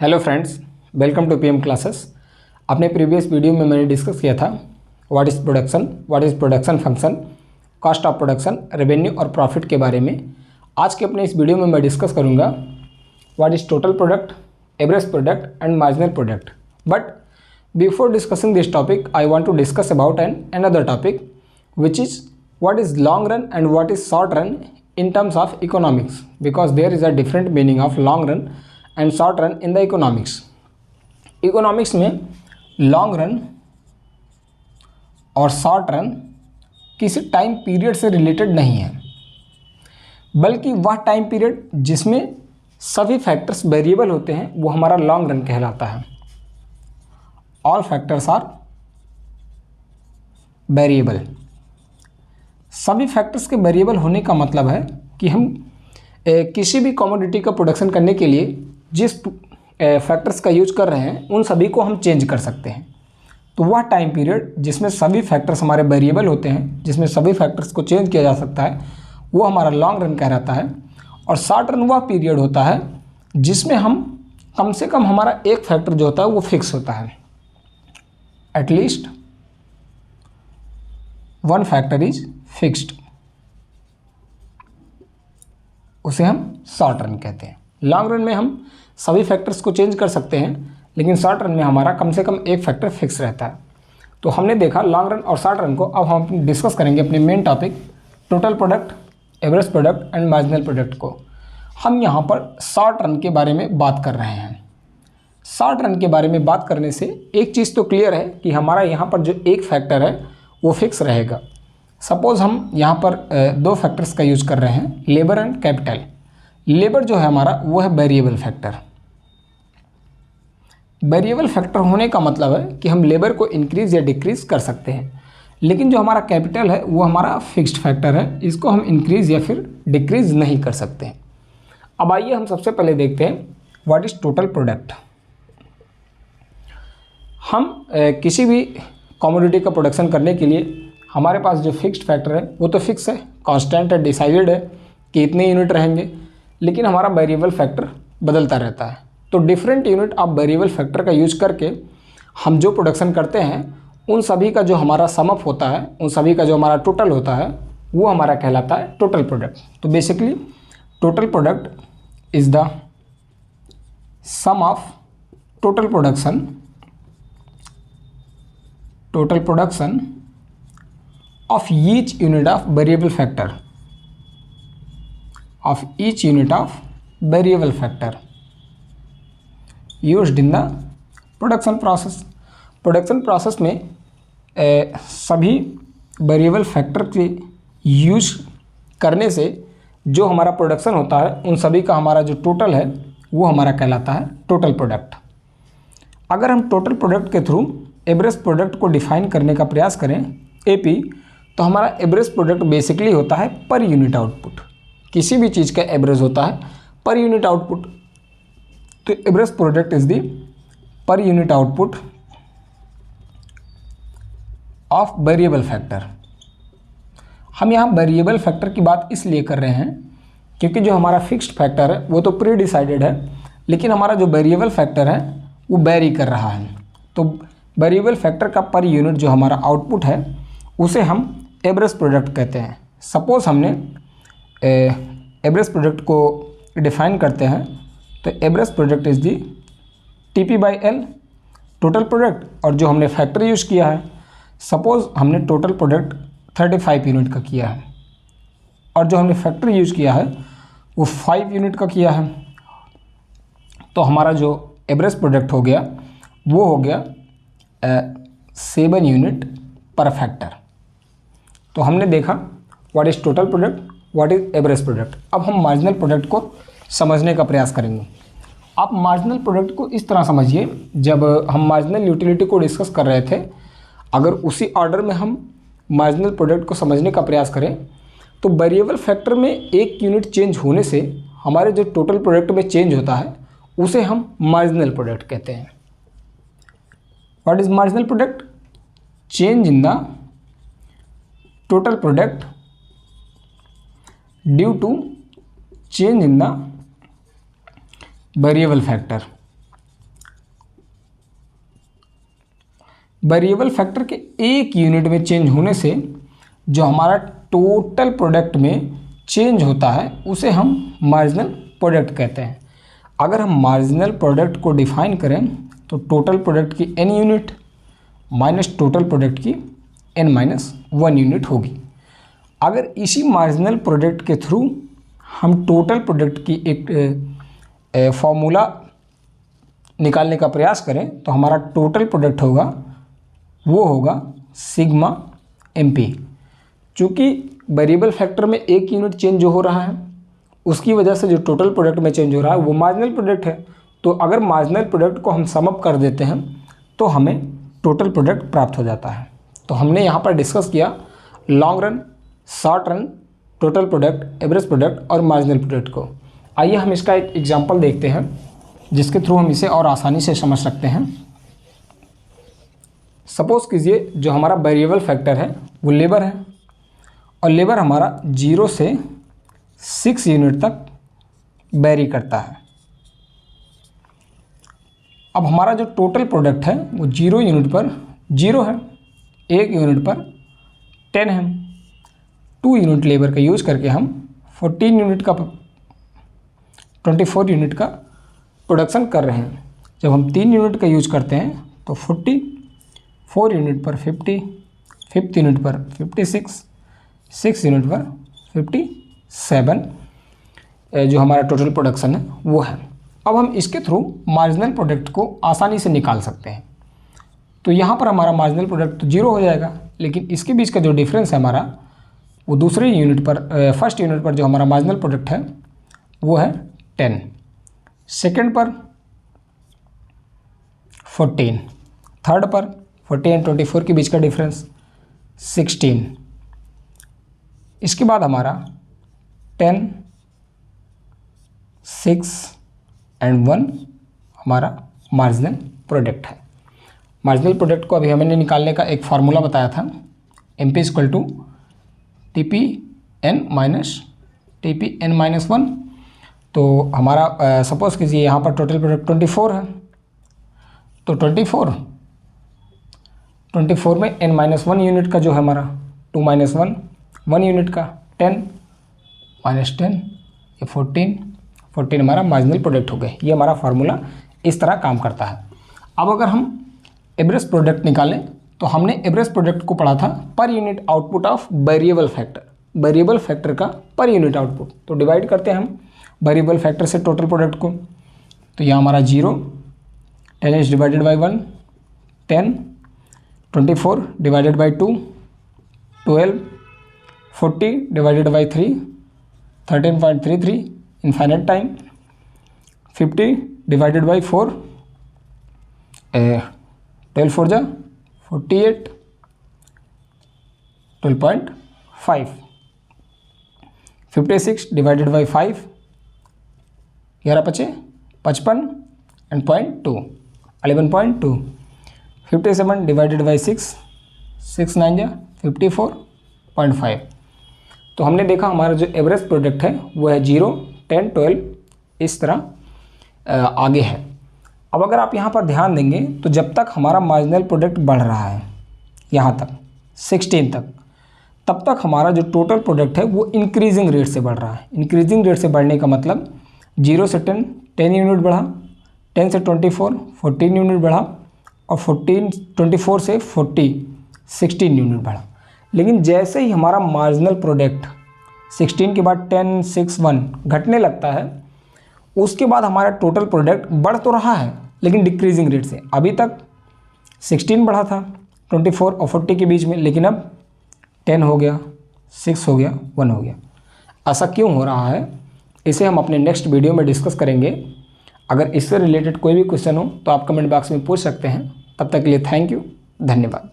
Hello friends, welcome to PM classes. अपने previous video में मैंने डिस्कस किया था what is production function, cost of production, revenue और प्रॉफिट के बारे में। आज के अपने इस वीडियो में मैं डिस्कस करूंगा what is total product, average product and marginal product. But before discussing this topic I want to discuss about another topic which is what is long run and what is short run in terms of economics, because there is a different meaning of long run and short run in the economics. Economics में long run और short run किसी time period से related नहीं है, बल्कि वह time period जिसमें सभी फैक्टर्स वेरिएबल होते हैं वो हमारा लॉन्ग रन कहलाता है। All factors are variable. सभी फैक्टर्स के वेरिएबल होने का मतलब है कि हम किसी भी कमोडिटी का प्रोडक्शन करने के लिए जिस फैक्टर्स का यूज कर रहे हैं उन सभी को हम चेंज कर सकते हैं। तो वह टाइम पीरियड जिसमें सभी फैक्टर्स हमारे वेरिएबल होते हैं, जिसमें सभी फैक्टर्स को चेंज किया जा सकता है, वो हमारा लॉन्ग रन कहलाता है। और शॉर्ट रन वह पीरियड होता है जिसमें हम कम से कम हमारा एक फैक्टर जो होता है वो फिक्स होता है, at least one factor is fixed, उसे हम शॉर्ट रन कहते हैं। लॉन्ग रन में हम सभी फैक्टर्स को चेंज कर सकते हैं, लेकिन शॉर्ट रन में हमारा कम से कम एक फैक्टर फिक्स रहता है। तो हमने देखा लॉन्ग रन और शॉर्ट रन को। अब हम डिस्कस करेंगे अपने main topic total product, average product and marginal product को। हम यहाँ पर शॉर्ट रन के बारे में बात कर रहे हैं। शॉर्ट रन के बारे में बात करने से एक चीज़ तो क्लियर है कि हमारा यहाँ पर जो एक फैक्टर है वो फिक्स रहेगा। सपोज़ हम यहाँ पर दो फैक्टर्स का यूज़ कर रहे हैं, लेबर एंड कैपिटल। लेबर जो है हमारा वो है वेरिएबल फैक्टर। वेरिएबल फैक्टर होने का मतलब है कि हम लेबर को इंक्रीज़ या डिक्रीज़ कर सकते हैं, लेकिन जो हमारा कैपिटल है वो हमारा फिक्स्ड फैक्टर है, इसको हम इंक्रीज़ या फिर डिक्रीज़ नहीं कर सकते हैं। अब आइए हम सबसे पहले देखते हैं व्हाट इज़ टोटल प्रोडक्ट। हम किसी भी कमोडिटी का प्रोडक्शन करने के लिए हमारे पास जो फिक्स्ड फैक्टर है वो तो फिक्स है, कांस्टेंट है, डिसाइडेड है कि इतने यूनिट रहेंगे, लेकिन हमारा वेरिएबल फैक्टर बदलता रहता है। तो different unit of variable factor का यूज करके हम जो प्रोडक्शन करते हैं उन सभी का जो हमारा सम अप होता है, उन सभी का जो हमारा टोटल होता है वो हमारा कहलाता है टोटल प्रोडक्ट। तो basically total product is the sum of total production of each unit of variable factor, used in the production process। Production process में सभी वेरिएबल फैक्टर के यूज करने से जो हमारा प्रोडक्शन होता है उन सभी का हमारा जो टोटल है वो हमारा कहलाता है टोटल प्रोडक्ट। अगर हम टोटल प्रोडक्ट के थ्रू एवरेज प्रोडक्ट को डिफाइन करने का प्रयास करें, एपी, तो हमारा एवरेज प्रोडक्ट बेसिकली होता है पर यूनिट आउटपुट। किसी भी चीज़ का एवरेज होता है पर यूनिट आउटपुट। तो average product is the per unit output of variable factor. हम यहाँ वेरिएबल फैक्टर की बात इसलिए कर रहे हैं क्योंकि जो हमारा फिक्स्ड फैक्टर है वो तो प्री डिसाइडेड है, लेकिन हमारा जो वेरिएबल फैक्टर है वो वेरी कर रहा है। तो वेरिएबल फैक्टर का पर यूनिट जो हमारा आउटपुट है उसे हम एवरेज प्रोडक्ट कहते हैं। सपोज़ हमने एवरेज प्रोडक्ट को डिफाइन करते हैं, तो average product is the TP by L total product, और जो हमने फैक्टर यूज़ किया है, सपोज़ हमने टोटल प्रोडक्ट 35 यूनिट का किया है और जो हमने फैक्टर यूज़ किया है वो 5 यूनिट का किया है, तो हमारा जो एवरेज प्रोडक्ट हो गया वो हो गया 7 यूनिट पर फैक्टर। तो हमने देखा what is total product, what is average product. अब हम मार्जिनल प्रोडक्ट को समझने का प्रयास करेंगे। आप मार्जिनल प्रोडक्ट को इस तरह समझिए, जब हम मार्जिनल यूटिलिटी को डिस्कस कर रहे थे, अगर उसी ऑर्डर में हम मार्जिनल प्रोडक्ट को समझने का प्रयास करें तो वेरिएबल फैक्टर में एक यूनिट चेंज होने से हमारे जो टोटल प्रोडक्ट में चेंज होता है उसे हम मार्जिनल प्रोडक्ट कहते हैं। What is marginal product? Change in the total product due to change in the variable factor. Variable factor के एक यूनिट में चेंज होने से जो हमारा टोटल प्रोडक्ट में चेंज होता है उसे हम मार्जिनल प्रोडक्ट कहते हैं। अगर हम मार्जिनल प्रोडक्ट को डिफाइन करें तो टोटल प्रोडक्ट की n unit minus total product की n-1 यूनिट होगी। अगर इसी मार्जिनल प्रोडक्ट के थ्रू हम टोटल प्रोडक्ट की एक फॉर्मूला निकालने का प्रयास करें तो हमारा टोटल प्रोडक्ट होगा, वो होगा सिग्मा MP। चूँकि वेरिएबल फैक्टर में एक यूनिट चेंज जो हो रहा है उसकी वजह से जो टोटल प्रोडक्ट में चेंज हो रहा है वो मार्जिनल प्रोडक्ट है। तो अगर मार्जिनल प्रोडक्ट को हम सम अप कर देते हैं तो हमें टोटल प्रोडक्ट प्राप्त हो जाता है। तो हमने यहाँ पर डिस्कस किया long run, short run, total product, average product और मार्जिनल प्रोडक्ट को। आइए हम इसका एक एग्जांपल देखते हैं जिसके थ्रू हम इसे और आसानी से समझ सकते हैं। सपोज़ कीजिए जो हमारा वेरिएबल फैक्टर है वो लेबर है और लेबर हमारा 0 से 6 यूनिट तक वेरी करता है। अब हमारा जो टोटल प्रोडक्ट है वो 0 यूनिट पर 0 है, 1 यूनिट पर 10 है। 2 यूनिट लेबर का यूज़ करके हम 14 यूनिट का 24 यूनिट का प्रोडक्शन कर रहे हैं। जब हम 3 यूनिट का यूज करते हैं तो 40, 4 यूनिट पर 50, 5th यूनिट पर 56, 6 यूनिट पर 57 जो हमारा टोटल प्रोडक्शन है वो है। अब हम इसके थ्रू मार्जिनल प्रोडक्ट को आसानी से निकाल सकते हैं। तो यहाँ पर हमारा मार्जिनल प्रोडक्ट तो 0 हो जाएगा, लेकिन इसके बीच का जो डिफरेंस है हमारा वो दूसरे यूनिट पर, फर्स्ट यूनिट पर जो हमारा मार्जिनल प्रोडक्ट है वो है 10, सेकेंड पर 14, थर्ड पर 40 एंड 24 के बीच का डिफरेंस 16। इसके बाद हमारा 10, 6 एंड 1 हमारा मार्जिनल प्रोडक्ट है। मार्जिनल प्रोडक्ट को अभी हमने निकालने का एक फार्मूला बताया था, MP = TPN - TPN-1। तो हमारा सपोज़ कीजिए यहाँ पर टोटल प्रोडक्ट 24 है, तो 24 में n-1 यूनिट का जो है हमारा 2 - 1, 1 यूनिट का 10 - 10 ये 14 हमारा मार्जिनल प्रोडक्ट हो गए। ये हमारा फार्मूला इस तरह काम करता है। अब अगर हम एवरेज प्रोडक्ट निकालें तो हमने एवरेज प्रोडक्ट को पढ़ा था per unit output of variable factor, variable factor का पर यूनिट आउटपुट। तो डिवाइड करते हैं हम वेरिएबल फैक्टर से टोटल प्रोडक्ट को। तो यहाँ हमारा 0, 10 is divided by 1, 10, 24 divided by 2, 12, 40 divided by 3, 13.33 infinite time, 50 divided by 4, 12 4 जा 48, 12.5, 56 divided by 5, 11 5 55 and 0.2, 11.2, 57 divided by 6, 6 9 जा 54.5। तो हमने देखा हमारा जो एवरेज प्रोडक्ट है वो है 0, 10, 12 इस तरह आगे है। अब अगर आप यहाँ पर ध्यान देंगे तो जब तक हमारा मार्जिनल प्रोडक्ट बढ़ रहा है यहाँ तक 16 तक, तब तक हमारा जो टोटल प्रोडक्ट है वो इंक्रीजिंग रेट से बढ़ रहा है। इंक्रीजिंग रेट से बढ़ने का मतलब 0 से 10 यूनिट बढ़ा, 10 से 24 14 यूनिट बढ़ा और 24 से 40 16 यूनिट बढ़ा। लेकिन जैसे ही हमारा मार्जिनल प्रोडक्ट 16 के बाद 10, 6, 1 घटने लगता है, उसके बाद हमारा टोटल प्रोडक्ट बढ़ तो रहा है लेकिन डिक्रीजिंग रेट से। अभी तक 16 बढ़ा था 24 और 40 के बीच में, लेकिन अब 10 हो गया, 6 हो गया, 1 हो गया। ऐसा क्यों हो रहा है इसे हम अपने नेक्स्ट वीडियो में डिस्कस करेंगे। अगर इससे रिलेटेड कोई भी क्वेश्चन हो तो आप कमेंट बॉक्स में पूछ सकते हैं। तब तक के लिए थैंक यू, धन्यवाद।